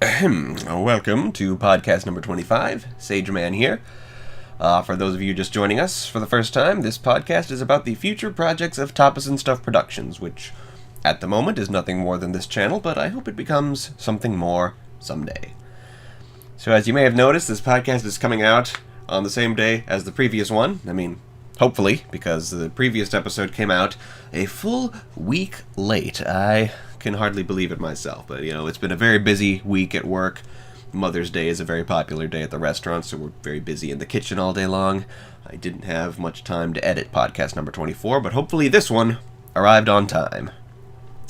Welcome to podcast number 25. Sage Man here. For those of you just joining us for the first time, this podcast is about the future projects of TAPAS and Stuff Productions, which at the moment is nothing more than this channel, but I hope it becomes something more someday. So as you may have noticed, this podcast is coming out on the same day as the previous one. I mean, hopefully, because the previous episode came out a full week late. I can hardly believe it myself, but it's been a very busy week at work. Mother's Day is a very popular day at the restaurant, so we're very busy in the kitchen all day long. I didn't have much time to edit podcast number 24, but hopefully this one arrived on time,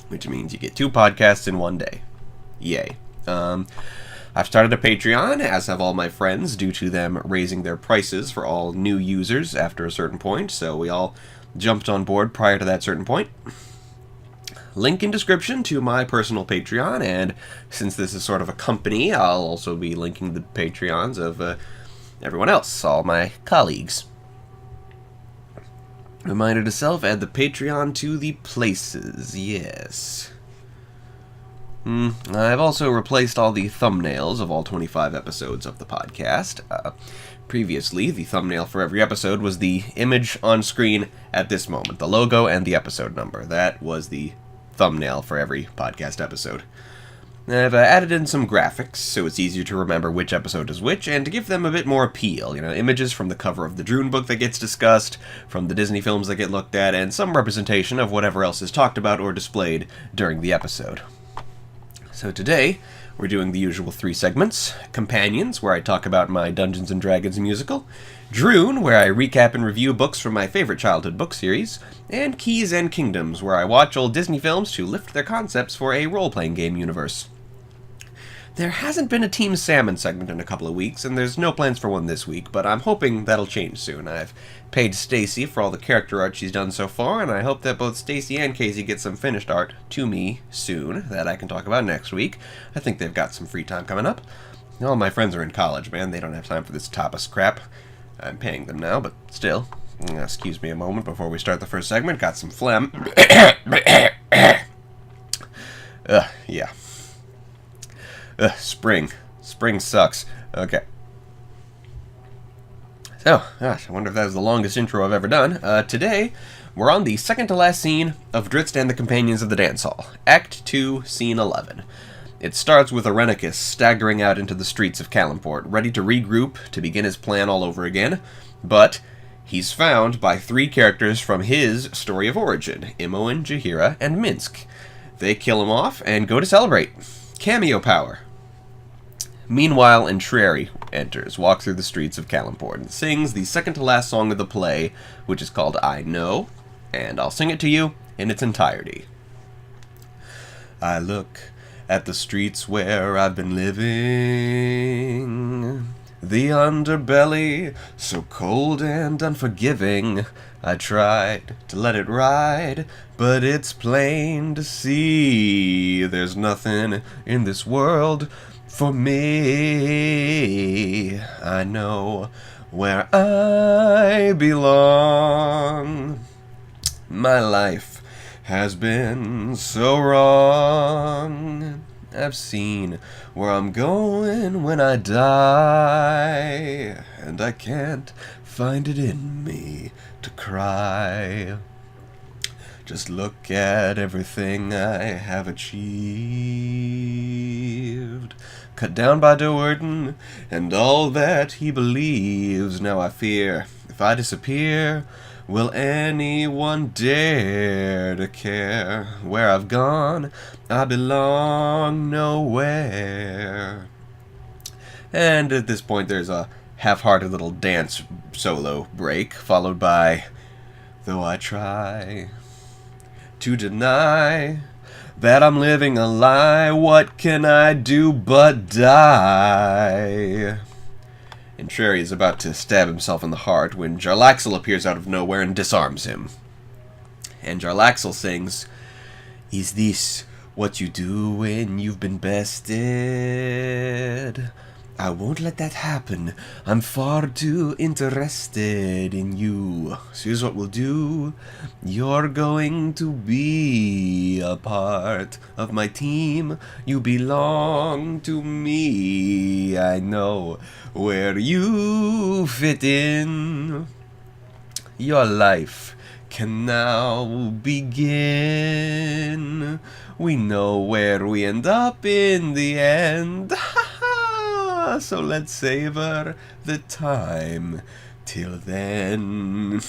which means you get 2 podcasts in one day. Yay. I've started a Patreon, as have all my friends, due to them raising their prices for all new users after a certain point, so we all jumped on board prior to that certain point. Link in description to my personal Patreon, and since this is sort of a company, I'll also be linking the Patreons of everyone else, all my colleagues. Reminder to self, add the Patreon to the places, yes. I've also replaced all the thumbnails of all 25 episodes of the podcast. Previously, the thumbnail for every episode was the image on screen at this moment, the logo and the episode number. That was the thumbnail for every podcast episode. I've added in some graphics so it's easier to remember which episode is which, and to give them a bit more appeal. Images from the cover of the Droon book that gets discussed, from the Disney films that get looked at, and some representation of whatever else is talked about or displayed during the episode. So today, we're doing the usual 3 segments. Companions, where I talk about my Dungeons & Dragons musical. Droon, where I recap and review books from my favorite childhood book series. And Keys and Kingdoms, where I watch old Disney films to lift their concepts for a role-playing game universe. There hasn't been a Team Salmon segment in a couple of weeks, and there's no plans for one this week, but I'm hoping that'll change soon. I've paid Stacy for all the character art she's done so far, and I hope that both Stacy and Casey get some finished art to me soon that I can talk about next week. I think they've got some free time coming up. All my friends are in college, man. They don't have time for this TAPAS crap. I'm paying them now, but still. Excuse me a moment before we start the first segment. Got some phlegm. Yeah. Spring. Spring sucks. Okay. So, gosh, I wonder if that was the longest intro I've ever done. Today, we're on the second to last scene of Dritz and the Companions of the Dance Hall. Act 2, Scene 11. It starts with Irenicus staggering out into the streets of Kalimport, ready to regroup to begin his plan all over again, but he's found by 3 characters from his story of origin, Imoen, Jaheira, and Minsk. They kill him off and go to celebrate. Cameo power. Meanwhile, Entreri enters, walks through the streets of Kalimport, and sings the second-to-last song of the play, which is called I Know, and I'll sing it to you in its entirety. I look at the streets where I've been living, the underbelly, so cold and unforgiving. I tried to let it ride, but it's plain to see there's nothing in this world for me. I know where I belong. My life has been so wrong. I've seen where I'm going when I die, and I can't find it in me to cry. Just look at everything I have achieved. Cut down by Doerden and all that he believes. Now I fear, if I disappear, will anyone dare to care? Where I've gone, I belong nowhere. And at this point there's a half-hearted little dance solo break, followed by, though I try to deny that I'm living a lie, what can I do but die? Entreri is about to stab himself in the heart when Jarlaxle appears out of nowhere and disarms him. And Jarlaxle sings, "Is this what you do when you've been bested? I won't let that happen. I'm far too interested in you. So here's what we'll do. You're going to be a part of my team. You belong to me. I know where you fit in. Your life can now begin. We know where we end up in the end. So let's savor the time till then.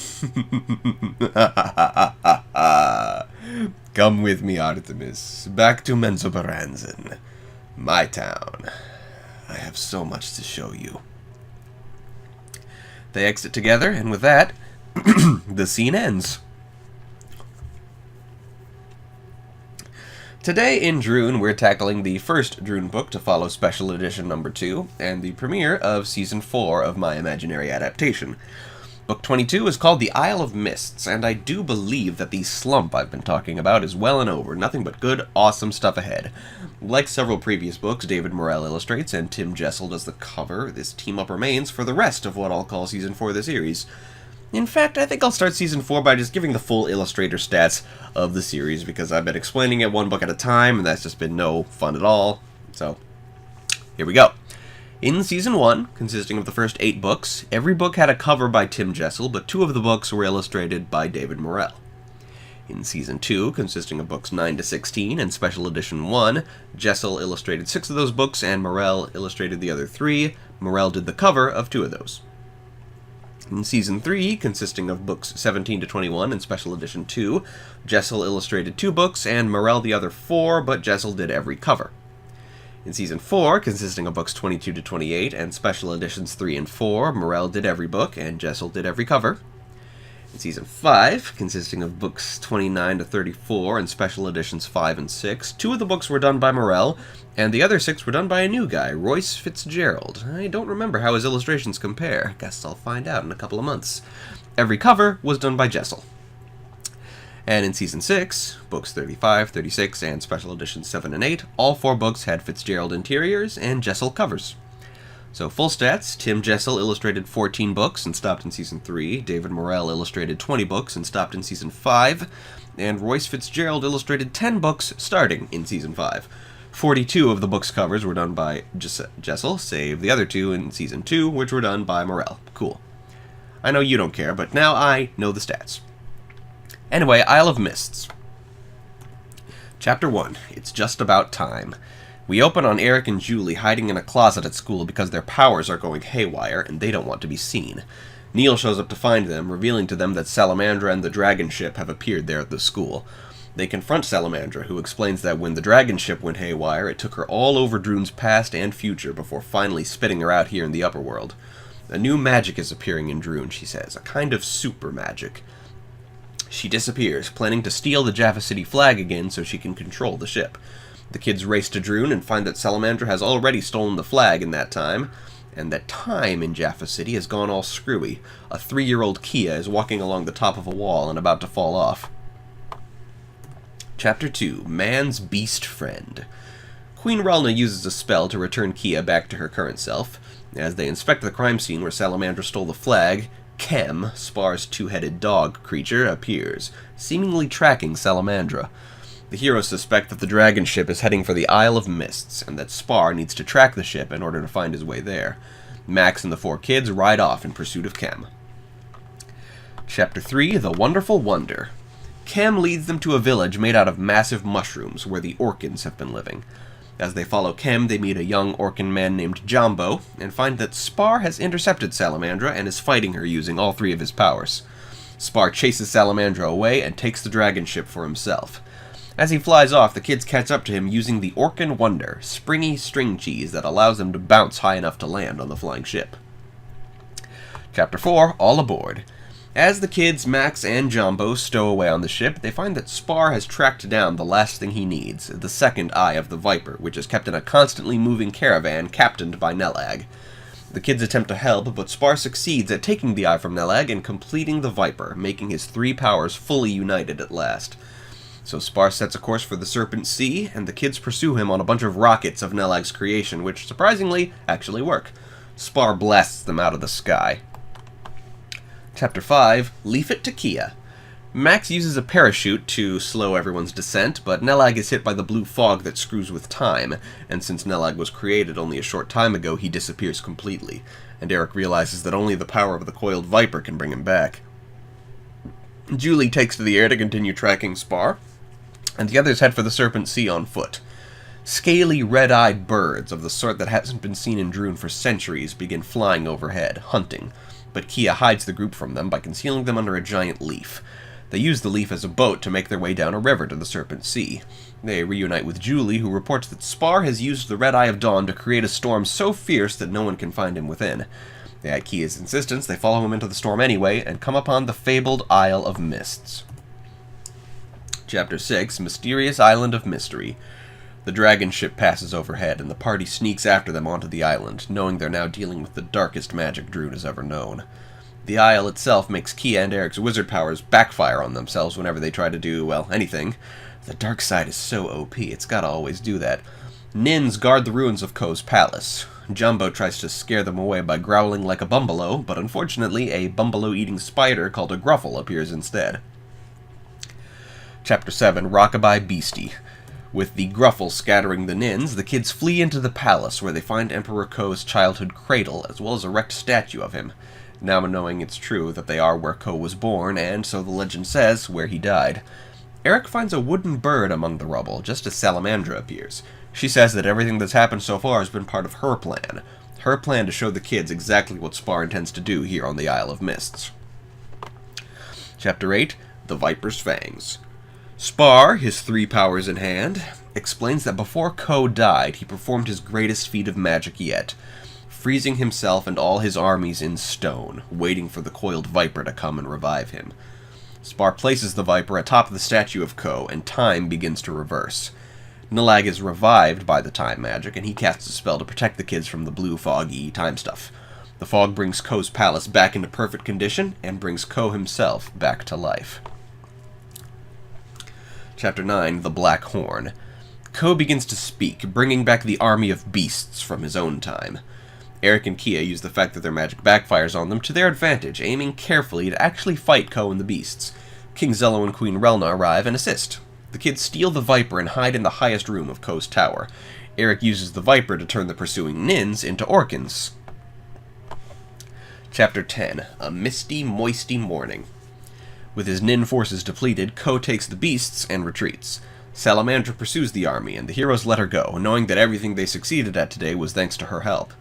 Come with me, Artemis, back to Menzoberranzan, my town. I have so much to show you. They exit together, and with that, the scene ends. Today in Droon, we're tackling the first Droon book to follow Special Edition number 2, and the premiere of Season 4 of my imaginary adaptation. Book 22 is called The Isle of Mists, and I do believe that the slump I've been talking about is well and over. Nothing but good, awesome stuff ahead. Like several previous books, David Morrell illustrates and Tim Jessel does the cover. This team-up remains for the rest of what I'll call Season 4 of the series. In fact, I think I'll start Season 4 by just giving the full illustrator stats of the series, because I've been explaining it one book at a time, and that's just been no fun at all. So, here we go. In Season 1, consisting of the first 8 books, every book had a cover by Tim Jessel, but 2 of the books were illustrated by David Morrell. In Season 2, consisting of books 9 to 16 and Special Edition 1, Jessel illustrated 6 of those books, and Morrell illustrated the other 3. Morrell did the cover of 2 of those. In Season 3, consisting of books 17 to 21 and Special Edition 2, Jessel illustrated 2 books and Morrell the other 4, but Jessel did every cover. In Season 4, consisting of books 22 to 28 and Special Editions 3 and 4, Morrell did every book and Jessel did every cover. In Season 5, consisting of books 29 to 34 and Special Editions 5 and 6, 2 of the books were done by Morrell, and the other 6 were done by a new guy, Royce Fitzgerald. I don't remember how his illustrations compare. Guess I'll find out in a couple of months. Every cover was done by Jessel. And in Season 6, books 35, 36, and Special Editions 7 and 8, all 4 books had Fitzgerald interiors and Jessel covers. So, full stats, Tim Jessel illustrated 14 books and stopped in Season 3, David Morrell illustrated 20 books and stopped in Season 5, and Royce Fitzgerald illustrated 10 books starting in Season 5. 42 of the book's covers were done by Jessel, save the other 2 in Season 2, which were done by Morrell. Cool. I know you don't care, but now I know the stats. Anyway, Isle of Mists. Chapter 1. It's just about time. We open on Eric and Julie hiding in a closet at school because their powers are going haywire and they don't want to be seen. Neil shows up to find them, revealing to them that Salamandra and the dragon ship have appeared there at the school. They confront Salamandra, who explains that when the dragon ship went haywire, it took her all over Droon's past and future before finally spitting her out here in the upper world. A new magic is appearing in Droon, she says, a kind of super magic. She disappears, planning to steal the Jaffa City flag again so she can control the ship. The kids race to Droon and find that Salamandra has already stolen the flag in that time, and that time in Jaffa City has gone all screwy. A 3-year-old Kia is walking along the top of a wall and about to fall off. Chapter 2. Man's Beast Friend. Queen Relna uses a spell to return Kia back to her current self. As they inspect the crime scene where Salamandra stole the flag, Kem, Spar's 2-headed dog creature, appears, seemingly tracking Salamandra. The heroes suspect that the dragon ship is heading for the Isle of Mists, and that Spar needs to track the ship in order to find his way there. Max and the 4 kids ride off in pursuit of Kem. Chapter 3. The Wonderful Wonder. Kem leads them to a village made out of massive mushrooms, where the Orkans have been living. As they follow Kem, they meet a young Orkan man named Jumbo, and find that Spar has intercepted Salamandra and is fighting her using all 3 of his powers. Spar chases Salamandra away and takes the dragon ship for himself. As he flies off, the kids catch up to him using the Orkan Wonder, springy string cheese that allows them to bounce high enough to land on the flying ship. Chapter 4. All Aboard. As the kids, Max and Jumbo, stow away on the ship, they find that Spar has tracked down the last thing he needs, the second eye of the Viper, which is kept in a constantly moving caravan captained by Nelag. The kids attempt to help, but Spar succeeds at taking the eye from Nelag and completing the Viper, making his 3 powers fully united at last. So Spar sets a course for the Serpent Sea, and the kids pursue him on a bunch of rockets of Nelag's creation, which, surprisingly, actually work. Spar blasts them out of the sky. Chapter 5, Leaf It to Kia. Max uses a parachute to slow everyone's descent, but Nelag is hit by the blue fog that screws with time, and since Nelag was created only a short time ago, he disappears completely, and Eric realizes that only the power of the coiled viper can bring him back. Julie takes to the air to continue tracking Spar, and the others head for the Serpent Sea on foot. Scaly, red-eyed birds of the sort that hasn't been seen in Droon for centuries begin flying overhead, hunting, but Kia hides the group from them by concealing them under a giant leaf. They use the leaf as a boat to make their way down a river to the Serpent Sea. They reunite with Julie, who reports that Spar has used the Red Eye of Dawn to create a storm so fierce that no one can find him within. At Kia's insistence, they follow him into the storm anyway, and come upon the fabled Isle of Mists. Chapter 6, Mysterious Island of Mystery. The dragon ship passes overhead, and the party sneaks after them onto the island, knowing they're now dealing with the darkest magic Droon has ever known. The isle itself makes Kia and Eric's wizard powers backfire on themselves whenever they try to do, well, anything. The dark side is so OP, it's gotta always do that. Nins guard the ruins of Ko's palace. Jumbo tries to scare them away by growling like a bumbalo, but unfortunately a bumbalo-eating spider called a Gruffle appears instead. Chapter 7, Rockabye Beastie. With the Gruffle scattering the Nins, the kids flee into the palace, where they find Emperor Ko's childhood cradle, as well as a wrecked statue of him. Now knowing it's true that they are where Ko was born, and, so the legend says, where he died. Eric finds a wooden bird among the rubble, just as Salamandra appears. She says that everything that's happened so far has been part of her plan. Her plan to show the kids exactly what Spar intends to do here on the Isle of Mists. Chapter 8, The Viper's Fangs. Spar, his 3 powers in hand, explains that before Ko died, he performed his greatest feat of magic yet, freezing himself and all his armies in stone, waiting for the coiled viper to come and revive him. Spar places the viper atop the statue of Ko, and time begins to reverse. Nelag is revived by the time magic, and he casts a spell to protect the kids from the blue, foggy time stuff. The fog brings Ko's palace back into perfect condition, and brings Ko himself back to life. Chapter 9, The Black Horn. Ko begins to speak, bringing back the army of beasts from his own time. Eric and Kia use the fact that their magic backfires on them to their advantage, aiming carefully to actually fight Ko and the beasts. King Zello and Queen Relna arrive and assist. The kids steal the Viper and hide in the highest room of Ko's tower. Eric uses the Viper to turn the pursuing Nins into Orkans. Chapter 10, A Misty, Moisty Morning. With his Nin forces depleted, Ko takes the beasts and retreats. Salamandra pursues the army, and the heroes let her go, knowing that everything they succeeded at today was thanks to her help.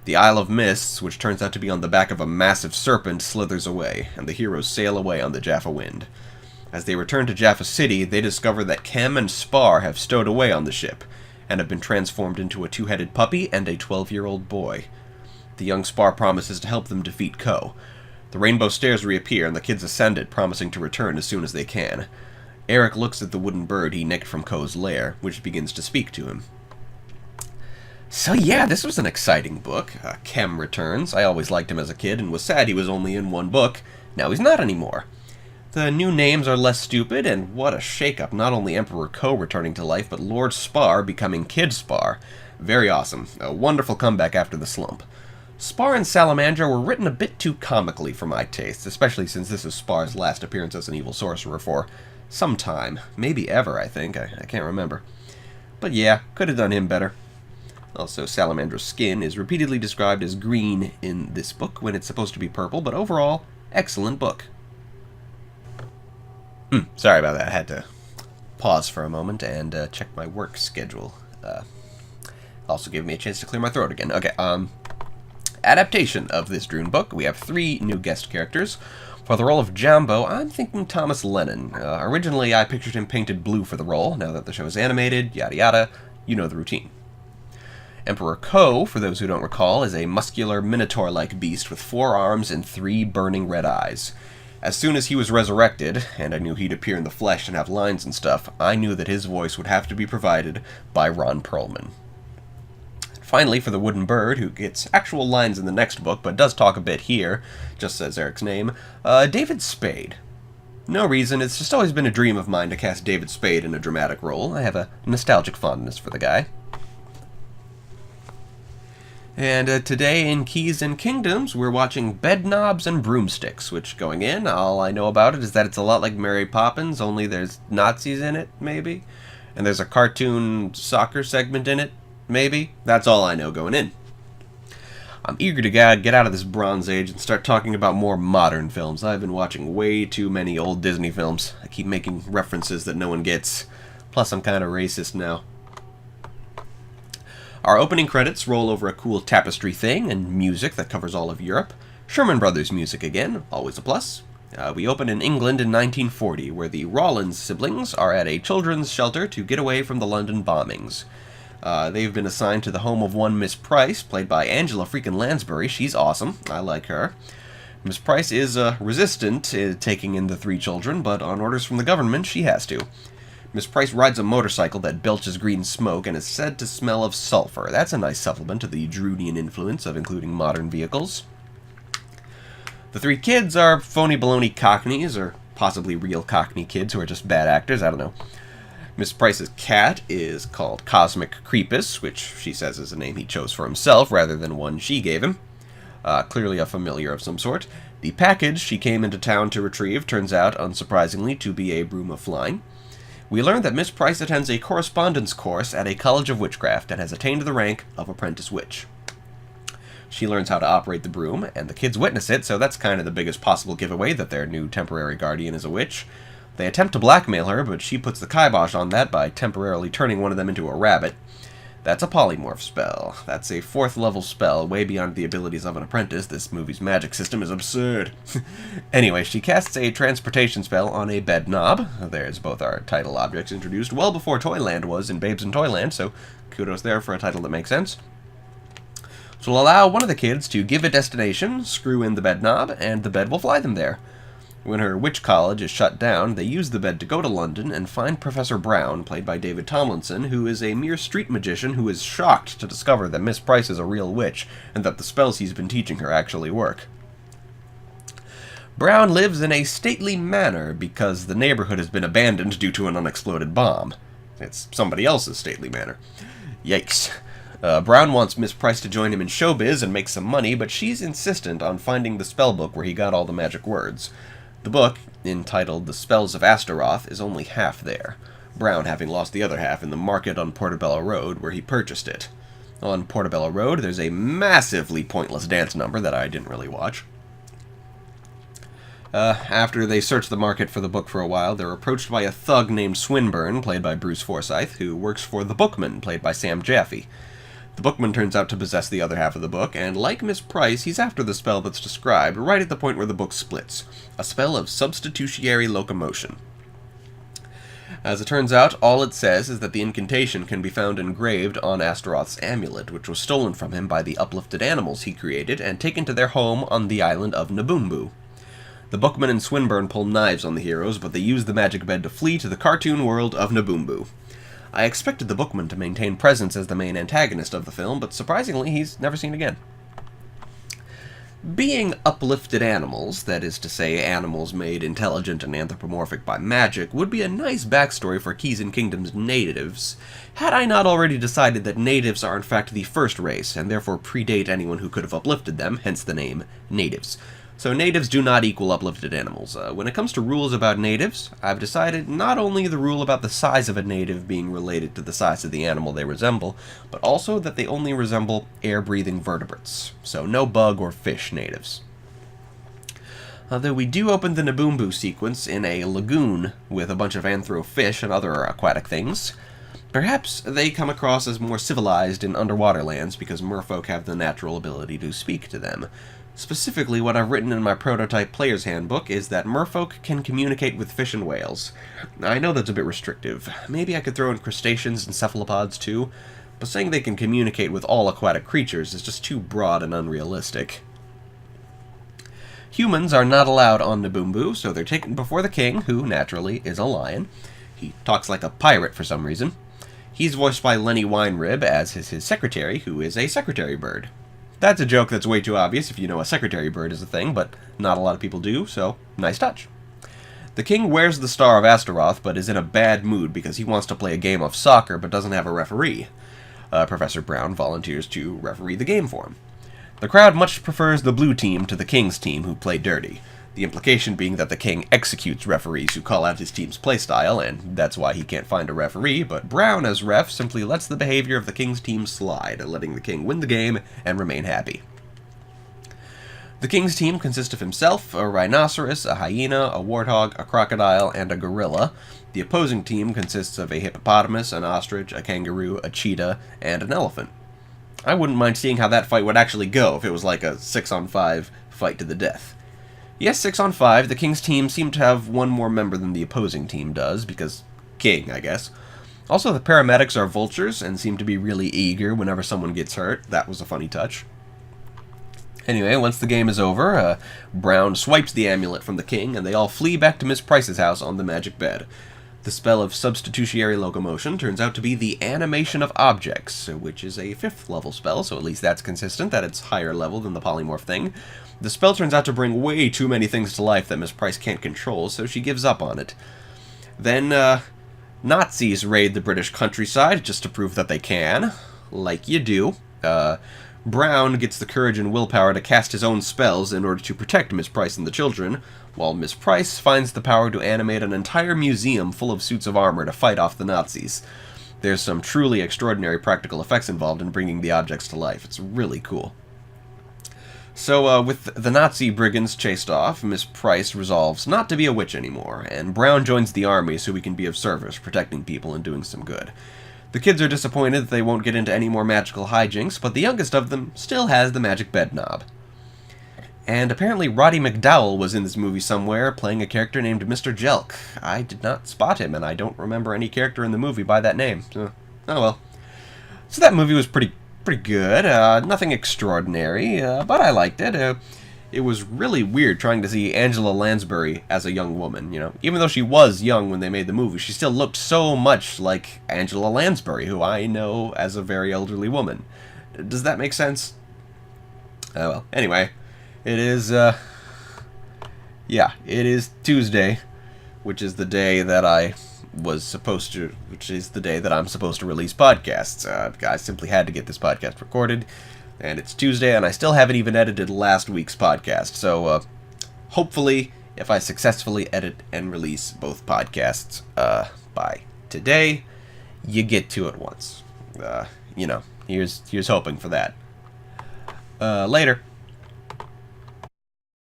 The Isle of Mists, which turns out to be on the back of a massive serpent, slithers away, and the heroes sail away on the Jaffa Wind. As they return to Jaffa City, they discover that Kem and Spar have stowed away on the ship, and have been transformed into a 2-headed puppy and a 12-year-old boy. The young Spar promises to help them defeat Ko. The rainbow stairs reappear, and the kids ascend it, promising to return as soon as they can. Eric looks at the wooden bird he nicked from Ko's lair, which begins to speak to him. So yeah, this was an exciting book. Kem returns. I always liked him as a kid and was sad he was only in one book. Now he's not anymore. The new names are less stupid, and what a shakeup. Not only Emperor Ko returning to life, but Lord Spar becoming Kid Spar. Very awesome. A wonderful comeback after the slump. Spar and Salamandra were written a bit too comically for my taste, especially since this is Spar's last appearance as an evil sorcerer for some time. Maybe ever, I think. I can't remember. But yeah, could have done him better. Also, Salamandra's skin is repeatedly described as green in this book when it's supposed to be purple, but overall, excellent book. Sorry about that. I had to pause for a moment and check my work schedule. Also gave me a chance to clear my throat again. Okay, adaptation of this Droon book. We have 3 new guest characters. For the role of Jambo, I'm thinking Thomas Lennon. Originally, I pictured him painted blue for the role. Now that the show is animated, yada yada, you know the routine. Emperor Ko, for those who don't recall, is a muscular minotaur-like beast with 4 arms and 3 burning red eyes. As soon as he was resurrected, and I knew he'd appear in the flesh and have lines and stuff, I knew that his voice would have to be provided by Ron Perlman. Finally, for the wooden bird, who gets actual lines in the next book, but does talk a bit here, just says Eric's name, David Spade. No reason, it's just always been a dream of mine to cast David Spade in a dramatic role. I have a nostalgic fondness for the guy. And today in Keys and Kingdoms, we're watching Bedknobs and Broomsticks, which, going in, all I know about it is that it's a lot like Mary Poppins, only there's Nazis in it, maybe? And there's a cartoon soccer segment in it, maybe? That's all I know going in. I'm eager to get out of this Bronze Age and start talking about more modern films. I've been watching way too many old Disney films. I keep making references that no one gets. Plus, I'm kind of racist now. Our opening credits roll over a cool tapestry thing and music that covers all of Europe. Sherman Brothers music again, always a plus. We open in England in 1940, where the Rawlins siblings are at a children's shelter to get away from the London bombings. They've been assigned to the home of one Miss Price, played by Angela freaking Lansbury. She's awesome. I like her. Miss Price is resistant to taking in the three children, but on orders from the government, she has to. Miss Price rides a motorcycle that belches green smoke and is said to smell of sulfur. That's a nice supplement to the Droonian influence of including modern vehicles. The three kids are phony baloney cockneys, or possibly real cockney kids who are just bad actors, I don't know. Miss Price's cat is called Cosmic Creepus, which she says is a name he chose for himself rather than one she gave him. Clearly a familiar of some sort. The package she came into town to retrieve turns out, unsurprisingly, to be a broom of flying. We learn that Miss Price attends a correspondence course at a college of witchcraft and has attained the rank of apprentice witch. She learns how to operate the broom, and the kids witness it, so that's kind of the biggest possible giveaway that their new temporary guardian is a witch. They attempt to blackmail her, but she puts the kibosh on that by temporarily turning one of them into a rabbit. That's a polymorph spell. That's a 4th level spell, way beyond the abilities of an apprentice. This movie's magic system is absurd. Anyway, she casts a transportation spell on a bed knob. There's both our title objects introduced well before Toyland was in Babes in Toyland, so kudos there for a title that makes sense. So we'll allow one of the kids to give a destination, screw in the bed knob, and the bed will fly them there. When her witch college is shut down, they use the bed to go to London and find Professor Brown, played by David Tomlinson, who is a mere street magician who is shocked to discover that Miss Price is a real witch, and that the spells he's been teaching her actually work. Brown lives in a stately manor because the neighborhood has been abandoned due to an unexploded bomb. It's somebody else's stately manor. Yikes. Brown wants Miss Price to join him in showbiz and make some money, but she's insistent on finding the spellbook where he got all the magic words. The book, entitled The Spells of Astaroth, is only half there, Brown having lost the other half in the market on Portobello Road, where he purchased it. On Portobello Road, there's a massively pointless dance number that I didn't really watch. After they search the market for the book for a while, they're approached by a thug named Swinburne, played by Bruce Forsyth, who works for the bookman, played by Sam Jaffe. The bookman turns out to possess the other half of the book, and like Miss Price, he's after the spell that's described, right at the point where the book splits. A spell of substitutionary locomotion. As it turns out, all it says is that the incantation can be found engraved on Astaroth's amulet, which was stolen from him by the uplifted animals he created and taken to their home on the island of Naboombu. The bookman and Swinburne pull knives on the heroes, but they use the magic bed to flee to the cartoon world of Naboombu. I expected the bookman to maintain presence as the main antagonist of the film, but surprisingly, he's never seen again. Being uplifted animals, that is to say, animals made intelligent and anthropomorphic by magic, would be a nice backstory for Keys and Kingdom's natives, had I not already decided that natives are in fact the first race, and therefore predate anyone who could have uplifted them, hence the name natives. So natives do not equal uplifted animals. When it comes to rules about natives, I've decided not only the rule about the size of a native being related to the size of the animal they resemble, but also that they only resemble air-breathing vertebrates. So no bug or fish natives. Though we do open the Naboombu sequence in a lagoon with a bunch of anthro-fish and other aquatic things. Perhaps they come across as more civilized in underwater lands because merfolk have the natural ability to speak to them. Specifically, what I've written in my prototype player's handbook is that merfolk can communicate with fish and whales. I know that's a bit restrictive. Maybe I could throw in crustaceans and cephalopods too, but saying they can communicate with all aquatic creatures is just too broad and unrealistic. Humans are not allowed on Naboombu, so they're taken before the king, who, naturally, is a lion. He talks like a pirate for some reason. He's voiced by Lenny Weinrib, as is his secretary, who is a secretary bird. That's a joke that's way too obvious if you know a secretary bird is a thing, but not a lot of people do, so nice touch. The king wears the Star of Astaroth, but is in a bad mood because he wants to play a game of soccer but doesn't have a referee. Professor Brown volunteers to referee the game for him. The crowd much prefers the blue team to the king's team, who play dirty. The implication being that the king executes referees who call out his team's playstyle, and that's why he can't find a referee, but Brown, as ref, simply lets the behavior of the king's team slide, letting the king win the game and remain happy. The king's team consists of himself, a rhinoceros, a hyena, a warthog, a crocodile, and a gorilla. The opposing team consists of a hippopotamus, an ostrich, a kangaroo, a cheetah, and an elephant. I wouldn't mind seeing how that fight would actually go if it was like a 6-on-5 fight to the death. Yes, 6-on-5, the king's team seemed to have one more member than the opposing team does, because king, I guess. Also, the paramedics are vultures and seem to be really eager whenever someone gets hurt. That was a funny touch. Anyway, once the game is over, Brown swipes the amulet from the king, and they all flee back to Miss Price's house on the magic bed. The spell of substitutionary locomotion turns out to be the animation of objects, which is a 5th level spell, so at least that's consistent, that it's higher level than the polymorph thing. The spell turns out to bring way too many things to life that Miss Price can't control, so she gives up on it. Then, Nazis raid the British countryside just to prove that they can, like you do. Brown gets the courage and willpower to cast his own spells in order to protect Miss Price and the children, while Miss Price finds the power to animate an entire museum full of suits of armor to fight off the Nazis. There's some truly extraordinary practical effects involved in bringing the objects to life. It's really cool. So, with the Nazi brigands chased off, Miss Price resolves not to be a witch anymore, and Brown joins the army so he can be of service, protecting people and doing some good. The kids are disappointed that they won't get into any more magical hijinks, but the youngest of them still has the magic bedknob. And apparently Roddy McDowell was in this movie somewhere, playing a character named Mr. Jelk. I did not spot him, and I don't remember any character in the movie by that name. Oh well. So that movie was pretty good. Nothing extraordinary, but I liked it. It was really weird trying to see Angela Lansbury as a young woman, you know. Even though she was young when they made the movie, she still looked so much like Angela Lansbury, who I know as a very elderly woman. Does that make sense? Oh well. Anyway, it is, it is Tuesday, which is the day that I'm supposed to release podcasts. I simply had to get this podcast recorded, and it's Tuesday, and I still haven't even edited last week's podcast, so, hopefully, if I successfully edit and release both podcasts, by today, you get to it once. Here's hoping for that. Later.